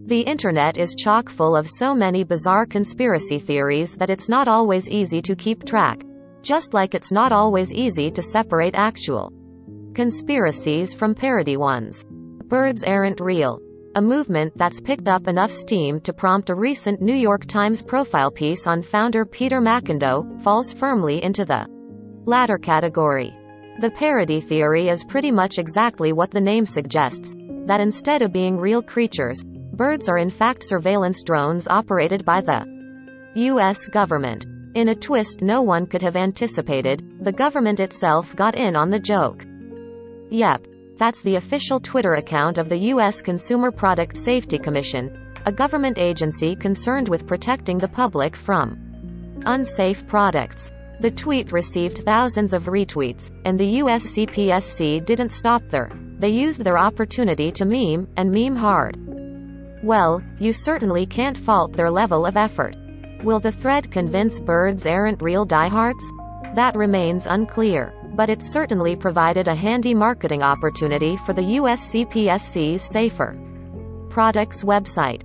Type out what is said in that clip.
The internet is chock full of so many bizarre conspiracy theories that it's not always easy to keep track. Just like it's not always easy to separate actual conspiracies from parody ones. Birds aren't real. A movement that's picked up enough steam to prompt a recent New York Times profile piece on founder Peter McIndoe falls firmly into the latter category. The parody theory is pretty much exactly what the name suggests, that instead of being real creatures, birds are in fact surveillance drones operated by the U.S. government. In a twist no one could have anticipated, the government itself got in on the joke. Yep, that's the official Twitter account of the U.S. Consumer Product Safety Commission, a government agency concerned with protecting the public from unsafe products. The tweet received thousands of retweets, and the USCPSC didn't stop there. They used their opportunity to meme, and meme hard. Well, you certainly can't fault their level of effort. Will the thread convince birds aren't real diehards? That remains unclear, but it certainly provided a handy marketing opportunity for the USCPSC's Safer Products website.